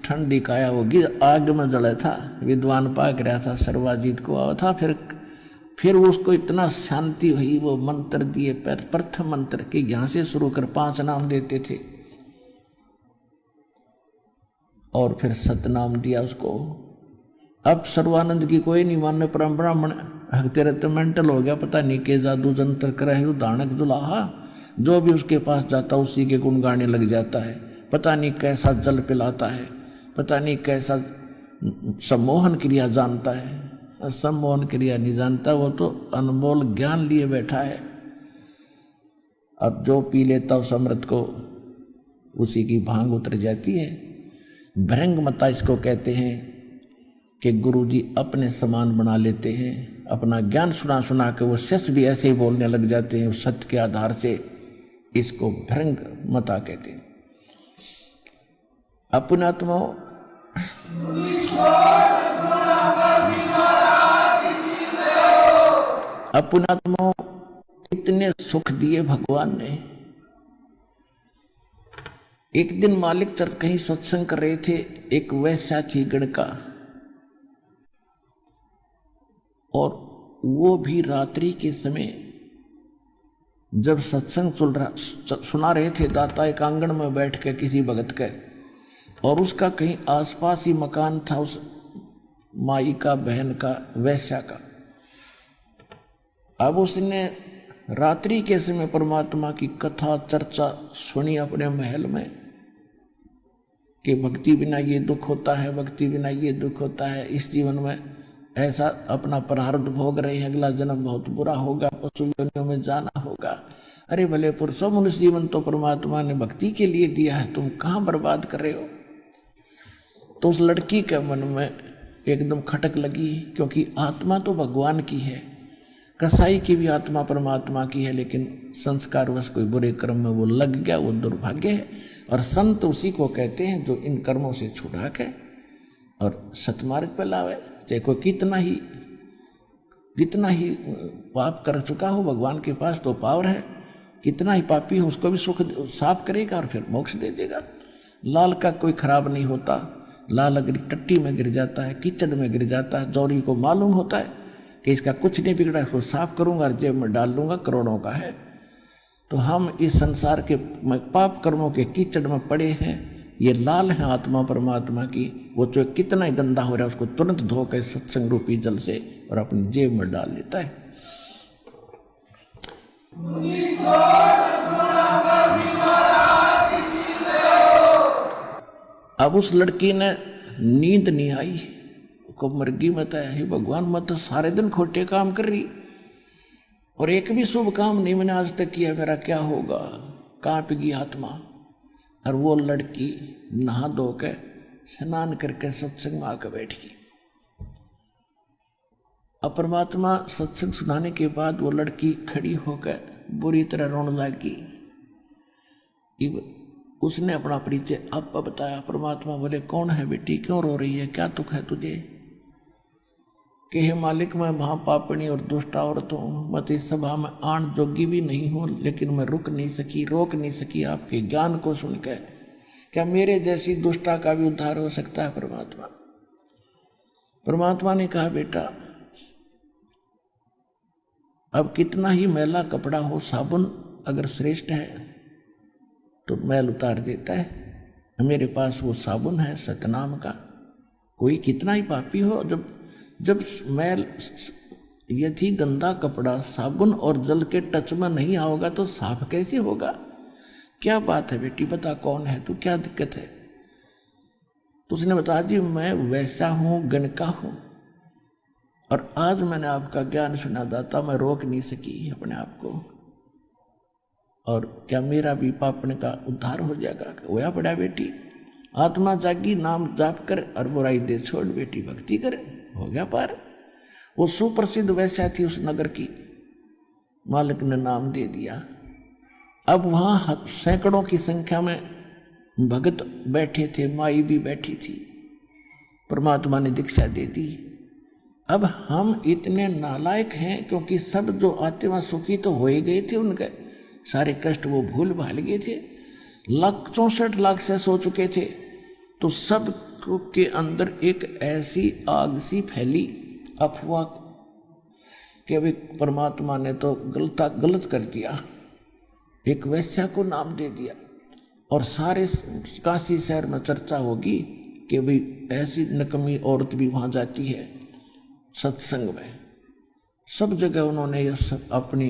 ठंडी काया होगी, आग में जले था, विद्वान पाक रहा था, सर्वाजीत को आया था। फिर उसको इतना शांति हुई, वो मंत्र दिए, प्रथम मंत्र के यहाँ से शुरू कर 5 नाम देते थे, और फिर सतनाम दिया उसको। अब सर्वानंद की कोई नहीं मानने, परम ब्राह्मण तेरे तो मेंटल हो गया, पता नहीं के जादू जंतर करे दानक दुलाहा, जो भी उसके पास जाता उसी के गुण गाने लग जाता है, पता नहीं कैसा जल पिलाता है, पता नहीं कैसा सम्मोहन क्रिया जानता है। सम्मोहन क्रिया नहीं जानता, वो तो अनमोल ज्ञान लिए बैठा है। अब जो पी लेता उस अमृत को, उसी की भांग उतर जाती है। भृंग मता इसको कहते हैं कि गुरुजी अपने समान बना लेते हैं, अपना ज्ञान सुना सुना के वो शिष्य भी ऐसे ही बोलने लग जाते हैं सत्य के आधार से। इसको भृंग मता कहते हैं। अपनात्मा अपनात्मा इतने सुख दिए भगवान ने। एक दिन मालिक चर्च कहीं सत्संग कर रहे थे, एक वैश्या थी गणका, और वो भी रात्रि के समय जब सत्संग सुना रहे थे, दाता एक आंगन में बैठ के किसी भगत के, और उसका कहीं आसपास ही मकान था उस माई का, बहन का, वैश्या का। अब उसने रात्रि के समय परमात्मा की कथा चर्चा सुनी अपने महल में कि भक्ति बिना ये दुख होता है, भक्ति बिना ये दुख होता है, इस जीवन में ऐसा अपना प्रारब्ध भोग रहे हैं, अगला जन्म बहुत बुरा होगा, पशु योनियों में जाना होगा। अरे भले पुरुषों, मनुष्य जीवन तो परमात्मा ने भक्ति के लिए दिया है, तुम कहाँ बर्बाद कर रहे हो। तो उस लड़की के मन में एकदम खटक लगी, क्योंकि आत्मा तो भगवान की है, कसाई की भी आत्मा परमात्मा की है, लेकिन संस्कारवश कोई बुरे कर्म में वो लग गया, वो दुर्भाग्य है। और संत उसी को कहते हैं जो इन कर्मों से छुड़ा के और सतमार्ग पर लावे। चाहे कोई कितना ही पाप कर चुका हो, भगवान के पास तो पावर है, कितना ही पापी हो उसको भी सुख साफ करेगा और फिर मोक्ष दे देगा। लाल का कोई खराब नहीं होता। लाल अगर टट्टी में गिर जाता है, कीचड़ में गिर जाता है, जौहरी को मालूम होता है कि इसका कुछ नहीं बिगड़ा, इसको साफ करूंगा और जेब में डाल दूंगा, करोड़ों का है। तो हम इस संसार के पाप कर्मों के कीचड़ में पड़े हैं। ये लाल है आत्मा परमात्मा की, वो जो कितना ही गंदा हो रहा है उसको तुरंत धो कर सत्संग रूपी जल से और अपनी जेब में डाल लेता है। अब उस लड़की ने नींद नहीं आई, को मर्गी मत है, भगवान मत सारे दिन खोटे काम कर रही और एक भी शुभ काम नहीं मैंने आज तक किया, मेरा क्या होगा। कांप गई आत्मा। और वो लड़की नहा धो के स्नान करके सत्संग में आकर बैठ गई। अब परमात्मा सत्संग सुनाने के बाद वो लड़की खड़ी होकर बुरी तरह रोने लगी। उसने अपना परिचय आपको बताया। परमात्मा बोले, कौन है बेटी, क्यों रो रही है, क्या दुख है तुझे। कि हे मालिक, मैं महापापणी और दुष्ट औरत हूँ, मत इस सभा में आण जोगी भी नहीं हूँ, लेकिन मैं रोक नहीं सकी आपके ज्ञान को सुनकर। क्या मेरे जैसी दुष्टा का भी उद्धार हो सकता है। परमात्मा ने कहा, बेटा अब कितना ही मैला कपड़ा हो, साबुन अगर श्रेष्ठ है तो मैल उतार देता है। मेरे पास वो साबुन है सतनाम का। कोई कितना ही पापी हो, जब मैल यदि गंदा कपड़ा साबुन और जल के टच में नहीं आओगा तो साफ कैसे होगा। क्या बात है बेटी, बता कौन है तू, क्या दिक्कत है। तो उसने बताया, जी मैं वैसा हूँ, गणका हूँ, और आज मैंने आपका ज्ञान सुना दाता, मैं रोक नहीं सकी अपने आप को, और क्या मेरा भी पापने का उद्धार हो जाएगा। होया बड़ा बेटी, आत्मा जागी, नाम जाप कर और बुराई दे छोड़, बेटी भक्ति कर, हो गया पार। वो सुप्रसिद्ध वैश्या थी उस नगर की, मालिक ने नाम दे दिया। अब वहाँ सैकड़ों की संख्या में भगत बैठे थे, माई भी बैठी थी। परमात्मा ने दीक्षा दे दी। अब हम इतने नालायक हैं, क्योंकि सब जो आते वहाँ सुखी तो हो ही गए थे, उनके सारे कष्ट वो भूल भाल गए थे। 64 लाख से सो चुके थे, तो सब के अंदर एक ऐसी आग सी फैली अफवाह कि अभी परमात्मा ने तो गलत कर दिया, एक वेश्या को नाम दे दिया और सारे काशी शहर में चर्चा होगी कि भाई ऐसी नकमी औरत भी वहां जाती है सत्संग में। सब जगह उन्होंने ये सब अपनी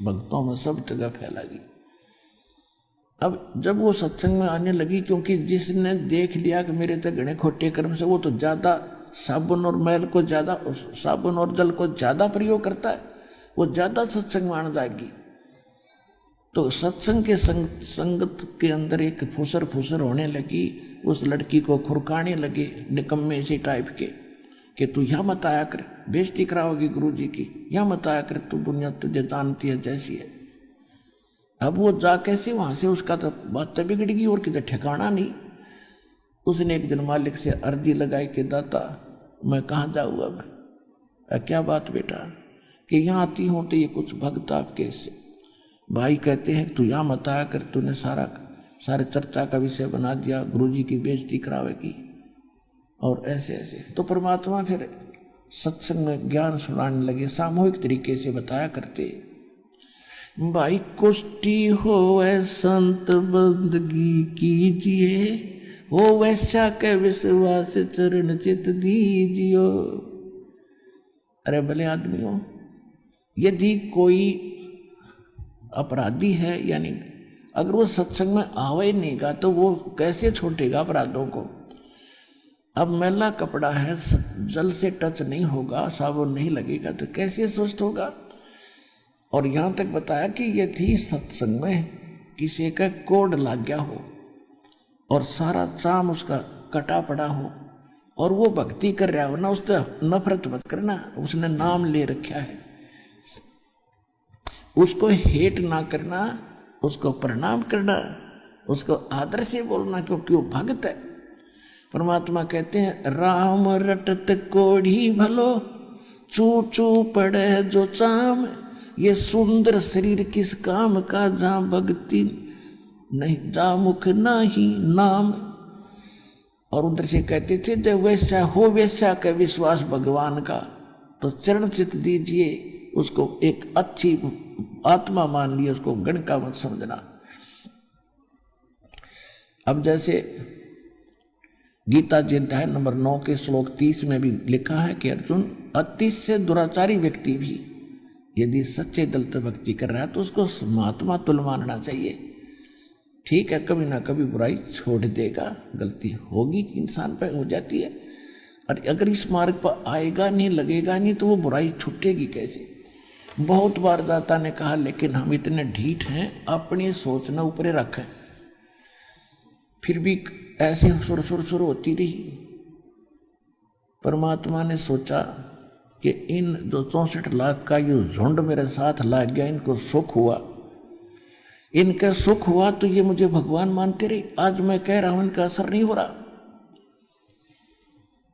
भक्तों में सब जगह फैला दी। अब जब वो सत्संग में आने लगी, क्योंकि जिसने देख लिया कि मेरे तो घने खोटे कर्म से, वो तो ज्यादा साबुन और मैल को ज्यादा, साबुन और जल को ज्यादा प्रयोग करता है, वो ज्यादा सत्संग में आने जाएगी। तो सत्संग के संगत के अंदर एक फुसर होने लगी। उस लड़की को खुरकाने लगे निकम्मे से टाइप के कि तू यहाँ मत आया कर, बेइज्जती कराओगी गुरु जी की, यहाँ मत आया कर, तू दुनिया तुझे जानती है जैसी है। अब वो जा कैसे वहां से, उसका तो बात बिगड़ गई और किधर ठिकाना नहीं। उसने एक दिन मालिक से अर्जी लगाई कि दाता मैं कहाँ जाऊँ अब। क्या बात बेटा? कि यहाँ आती हूँ तो ये कुछ भक्त आपके से भाई कहते हैं तू यहाँ मत आया कर, तूने सारे चर्चा का विषय बना दिया, गुरुजी की बेइज्जती करावेगी और ऐसे ऐसे। तो परमात्मा फिर सत्संग में ज्ञान सुनाने लगे, सामूहिक तरीके से बताया करते। भाई कुष्टी होवे संत बंदगी कीजिए, हो वैश्या के विश्वास चरण चित दीजियो। अरे भले आदमियों, यदि कोई अपराधी है, यानी अगर वो सत्संग में आवे नहीं गा तो वो कैसे छोड़ेगा अपराधों को। अब मैला कपड़ा है, जल से टच नहीं होगा, साबुन नहीं लगेगा तो कैसे स्वस्थ होगा। और यहाँ तक बताया कि यदि सत्संग में किसी का कोड लग गया हो और सारा चाम उसका कटा पड़ा हो और वो भक्ति कर रहा हो ना, उससे नफरत मत करना। उसने नाम ले रखा है, उसको हेट ना करना, उसको प्रणाम करना, उसको आदर से बोलना, क्योंकि वो भक्त है। परमात्मा कहते हैं राम रटत कोढ़ी भलो, चू चू पड़े जो चाम, ये सुंदर शरीर किस काम का, जहाँ भक्ति नहीं जा मुख ना ही नाम। और उधर से कहते थे जब वैसा हो वैसा का विश्वास भगवान का, तो चरण चित दीजिए, उसको एक अच्छी आत्मा मान लिया, उसको गण का मत समझना। अब जैसे गीता जी अध्याय नंबर 9 के श्लोक 30 में भी लिखा है कि अर्जुन, अतिशय दुराचारी व्यक्ति भी यदि सच्चे दिल से भक्ति कर रहा है तो उसको महात्मा तुल्य मानना चाहिए। ठीक है, कभी ना कभी बुराई छोड़ देगा, गलती होगी कि इंसान पर हो जाती है, और अगर इस मार्ग पर आएगा नहीं, लगेगा नहीं, तो वो बुराई छूटेगी कैसे। बहुत बार दाता ने कहा, लेकिन हम इतने ढीठ हैं, अपनी सोच न ऊपरे रखें, फिर भी ऐसे सुर होती रही। परमात्मा ने सोचा कि इन जो 64 लाख का ये झुंड मेरे साथ लाग गया, इनको सुख हुआ, इनका सुख हुआ तो ये मुझे भगवान मानते रहे। आज मैं कह रहा हूं इनका असर नहीं हो रहा।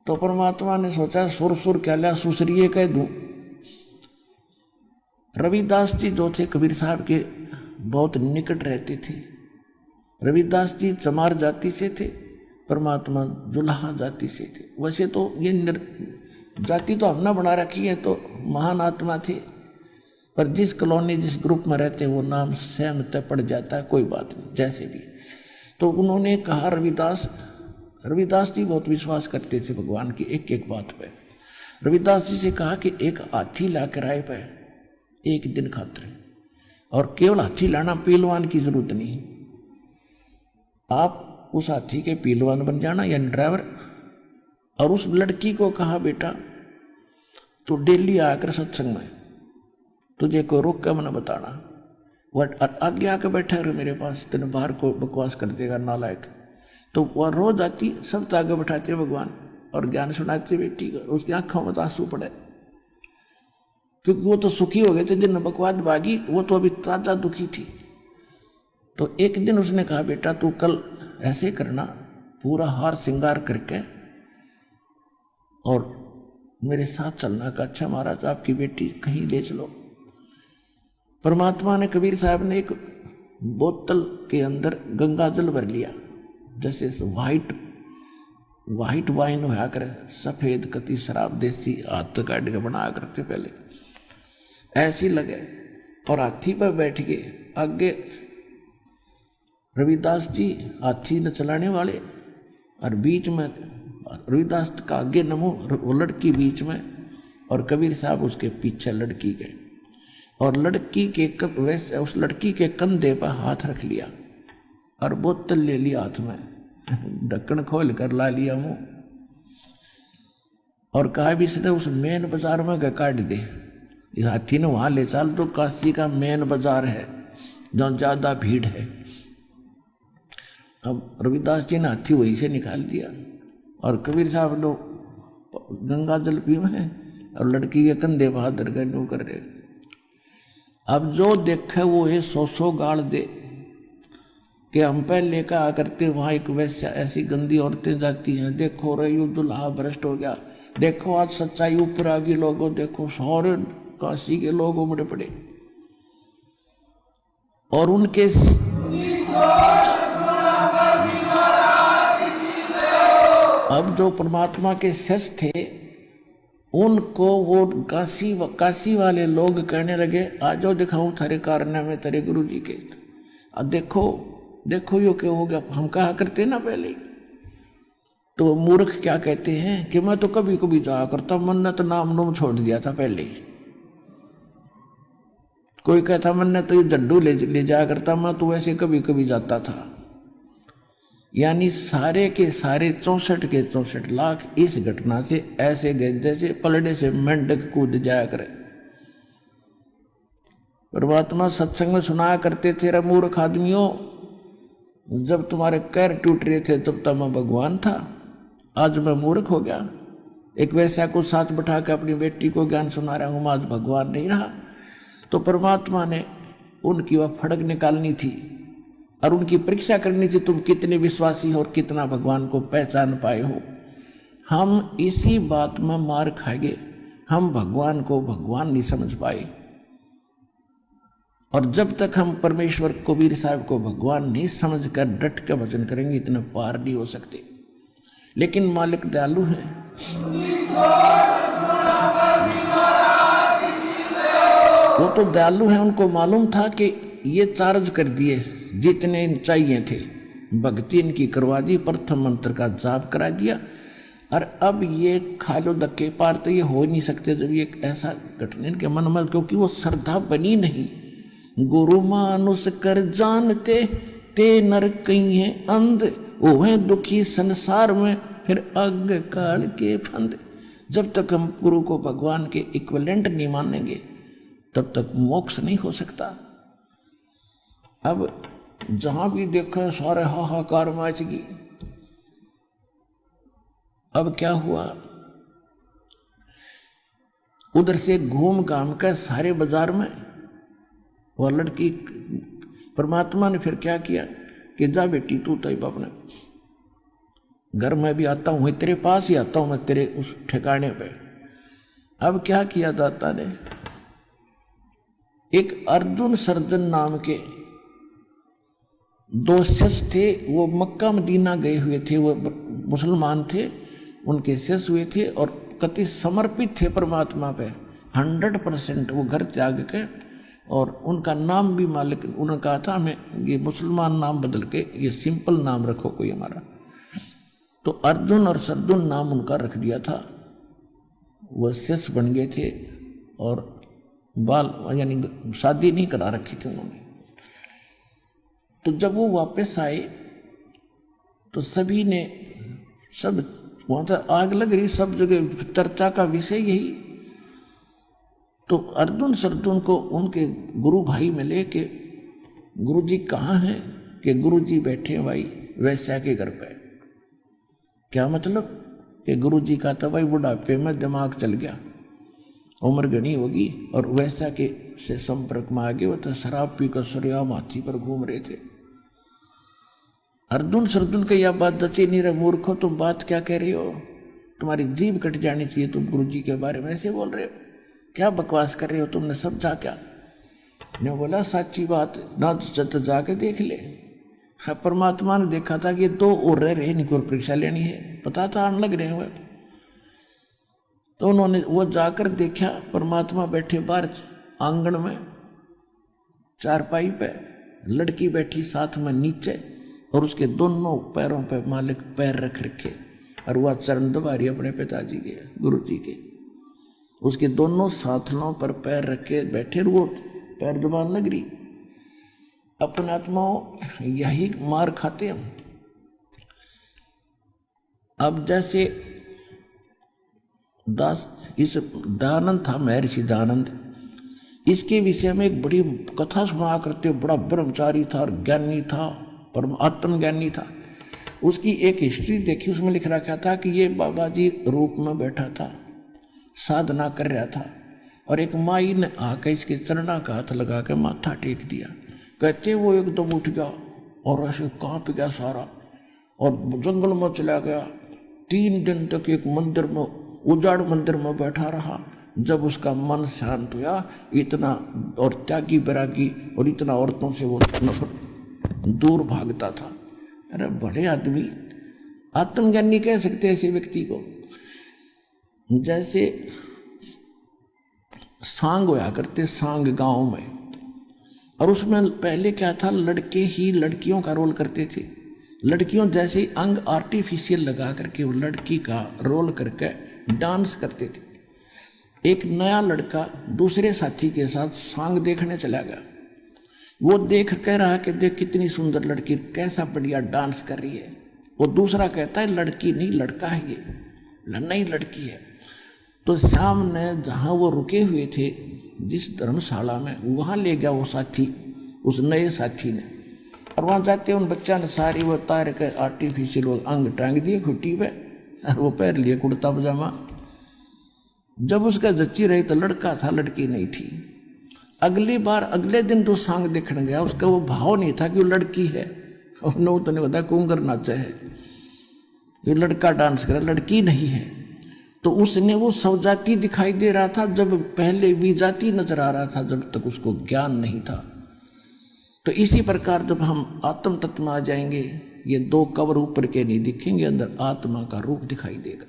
तो परमात्मा ने सोचा सुर क्या लिया, सुसरिये कह दूं। रविदास जी जो थे कबीर साहब के बहुत निकट रहते थे। रविदास जी चमार जाति से थे, परमात्मा जुलाहा जाति से थे। वैसे तो ये जाति तो हमने बना रखी है, तो महान आत्मा थे, पर जिस कॉलोनी जिस ग्रुप में रहते हैं वो नाम सहमत पड़ जाता है, कोई बात नहीं, जैसे भी। तो उन्होंने कहा, रविदास जी बहुत विश्वास करते थे भगवान की एक एक बात पे। रविदास जी से कहा कि एक हाथी ला कर आए पे एक दिन खातिर, और केवल हाथी लाना, पहलवान की जरूरत नहीं, आप उस हाथी के पहलवान बन जाना, यानी ड्राइवर। और उस लड़की को कहा, बेटा तू डेली आकर सत्संग में, तुझे कोई रोक कर मना बताना, वह आगे आकर बैठा रहे मेरे पास, तेने बाहर को बकवास कर देगा नालायक। तो वह रोज आती, सब आगे बैठाते भगवान और ज्ञान सुनाते बेटी को, उसकी आंखों में आंसू पड़े, क्योंकि वो तो सुखी हो गए थे, जिन बकवाद भागी वो तो अभी ताजा दुखी थी। तो एक दिन उसने कहा, बेटा तू कल ऐसे करना, पूरा हार श्रृंगार करके और मेरे साथ चलना का, अच्छा महाराज आपकी बेटी कहीं ले चलो। परमात्मा ने, कबीर साहब ने एक बोतल के अंदर गंगा जल भर लिया, जैसे वाइट वाइट वाइन होया करे, सफेद कति शराब देसी हाथ तो काट के बना करते पहले, ऐसी लगे। और हाथी पर बैठ गए आगे रविदास जी हाथी न चलाने वाले, और बीच में रविदास का आगे नमो वो लड़की बीच में, और कबीर साहब उसके पीछे लड़की गए। और लड़की के वैसे उस लड़की के कंधे पर हाथ रख लिया और बोतल ले लिया हाथ में, ढक्कन खोल कर ला लिया मुंह, और कहा भी इसने उस मेन बाजार में काट दे। इस हाथी ने वहां ले चल तो काशी का मेन बाजार है जहाँ ज्यादा भीड़ है। अब रविदास जी ने हाथी वहीं से निकाल दिया, और कबीर साहब लोग गंगा जल पीवे हैं और लड़की के कंधे पर धर कर नो कर रहे। अब जो देखे वो ये सौ गाड़ दे कि हम पहले कहा करते वहां एक वैसे ऐसी गंदी औरतें जाती हैं, देखो रे यू दुल्हा भ्रष्ट हो गया, देखो आज सच्चाई ऊपर आ गई, लोगों देखो सारे काशी के लोग उमड़े पड़े। और उनके अब जो परमात्मा के शिष्य थे उनको वो काशी वाले लोग कहने लगे, आजो दिखाऊं थारे कारनामे तेरे गुरु जी के। अब देखो यो क्या हो गया, हम कहा करते ना पहले। तो मूर्ख क्या कहते हैं कि मैं तो कभी कभी जाया करता, मन्नत नाम नोम छोड़ दिया था पहले। कोई कहता मन्नत तो जड्डू ले जाया करता, मैं तो वैसे कभी कभी जाता था। यानी सारे के सारे 64 के 64 लाख इस घटना से ऐसे गए जैसे पलड़े से मेंढक कूद जाया करे। परमात्मा सत्संग में सुनाया करते थे, रे मूर्ख आदमियों, जब तुम्हारे पैर टूट रहे थे तब तक मैं भगवान था, आज मैं मूर्ख हो गया। एक वैसा को साथ बैठा के अपनी बेटी को ज्ञान सुना रहा हूं, आज भगवान नहीं रहा। तो परमात्मा ने उनकी वह फड़क निकालनी थी और उनकी परीक्षा करनी थी, तुम कितने विश्वासी हो और कितना भगवान को पहचान पाए हो। हम इसी बात में मार खाएंगे, हम भगवान को भगवान नहीं समझ पाए। और जब तक हम परमेश्वर कबीर साहब को भगवान नहीं समझकर डट के भजन करेंगे, इतना पार नहीं हो सकते। लेकिन मालिक दयालु है, वो तो दयालु है, उनको मालूम था कि ये चार्ज कर दिए जितने चाहिए थे, भक्ति इनकी करवा दी, प्रथम मंत्र का जाप करा दिया, और अब ये खालो धक्के पार तो ये हो नहीं सकते जब ये ऐसा घटना इनके मन में, क्योंकि वो श्रद्धा बनी नहीं। गुरु मानुष कर जानते ते नर कहीं है अंध, ओहे दुखी संसार में फिर अग काल के फंद। जब तक हम गुरु को भगवान के इक्विवेलेंट नहीं मानेंगे तब तक मोक्ष नहीं हो सकता। अब जहां भी देखो सारे हाहाकार मच गई। अब क्या हुआ, उधर से घूम घाम कर सारे बाजार में वह लड़की, परमात्मा ने फिर क्या किया कि जा बेटी तू तो अपने घर में भी आता हूं, तेरे पास ही आता हूं मैं, तेरे उस ठिकाने पे। अब क्या किया दाता ने, एक अर्जुन सर्जन नाम के 2 शिष्य थे, वो मक्का मदीना गए हुए थे, वो मुसलमान थे, उनके शिष्य हुए थे और कति समर्पित थे परमात्मा पे 100%। वो घर त्याग के, और उनका नाम भी मालिक, उन्होंने कहा था हमें ये मुसलमान नाम बदल के ये सिंपल नाम रखो कोई हमारा। तो अर्जुन और सर्जुन नाम उनका रख दिया था। वह शिष्य बन गए थे और बाल यानी शादी नहीं करा रखी थी उन्होंने। तो जब वो वापस आए तो सभी ने, सब वहां तक आग लग रही, सब जगह चर्चा का विषय यही। तो अर्जुन सर्जुन को उनके गुरु भाई मिले कि गुरु जी कहाँ हैं, कि गुरु जी बैठे हैं भाई वैश्या के घर पे। क्या मतलब कि गुरु जी का था भाई बुढ़ापे में दिमाग चल गया, उम्र घनी होगी, और वैसा के से संपर्क में आ गए। वो तो शराब पीकर सूर्याम हाथी पर घूम रहे थे। अर्जुन सर्जुन के यह बात दची नहीं रहे, मूर्खो तुम बात क्या कह रही हो, तुम्हारी जीभ कट जानी चाहिए, तुम गुरु जी के बारे में ऐसे बोल रहे हो, क्या बकवास कर रहे हो, तुमने समझा क्या? ने बोला सच्ची बात ना तो जाके देख ले, है। परमात्मा ने देखा था कि ये दो और रह रहे, इनको और परीक्षा लेनी है, पता था आने लग रहे हुए। तो उन्होंने वो जाकर देखा, परमात्मा बैठे बाहर आंगन में चारपाई पे, लड़की बैठी साथ में नीचे, और उसके दोनों पैरों पे मालिक पैर रख रखे, और वह चरण दबा रही अपने पिताजी के, गुरु जी के। उसके दोनों साथनों पर पैर रखे बैठे, वो पैर दबाने लग रही। अपने आत्माओं यही मार खाते हम। अब जैसे इस दयानंद था, महर्षि दयानंद, इसके विषय में एक बड़ी कथा सुना करते, बड़ा ब्रह्मचारी था और ज्ञानी था, परम आत्मज्ञानी था। उसकी एक हिस्ट्री देखी, उसमें लिख रखा था कि ये बाबा जी रूप में बैठा था, साधना कर रहा था, और एक माई ने आकर इसके चरणा का हाथ लगा के माथा टेक दिया। कहते वो एकदम उठ गया और ऐसे कांप गया सारा, और जंगल में चला गया। 3 दिन तक एक मंदिर में, उजाड़ मंदिर में बैठा रहा। जब उसका मन शांत हुआ, इतना और त्यागी बैरागी और इतना औरतों से वो नफरत दूर भागता था। अरे बड़े आदमी, आत्मज्ञानी कह सकते हैं ऐसे व्यक्ति को। जैसे सांग होया करते, सांग गांव में, और उसमें पहले क्या था, लड़के ही लड़कियों का रोल करते थे। लड़कियों जैसे अंग आर्टिफिशियल लगा करके वो लड़की का रोल करके डांस करते थे। एक नया लड़का दूसरे साथी के साथ सांग देखने चला गया। वो देख कह रहा है कि देख कितनी सुंदर लड़की, कैसा बढ़िया डांस कर रही है। वो दूसरा कहता है लड़की नहीं लड़का है, ये नई लड़की है। तो श्याम ने जहाँ वो रुके हुए थे जिस धर्मशाला में, वहाँ ले गया वो साथी, उस नए साथी ने। और वहाँ जाते उन बच्चा ने सारी वो तार के आर्टिफिशियल अंग टांग दिए खुट्टी पे, और वो पहन लिए कुर्ता पजामा। जब उसका जच्ची रही तो लड़का था, लड़की नहीं थी। अगली बार अगले दिन तो सांग देखने गया, उसका वो भाव नहीं था कि वो लड़की है, और नो तो नहीं बताया कुंगर नाचा है, ये लड़का डांस करे, लड़की नहीं है। तो उसने वो सवजाती दिखाई दे रहा था, जब पहले विजाती नजर आ रहा था, जब तक उसको ज्ञान नहीं था। तो इसी प्रकार जब हम आत्म तत्व में आ जाएंगे, ये 2 कवर ऊपर के नहीं दिखेंगे, अंदर आत्मा का रूप दिखाई देगा।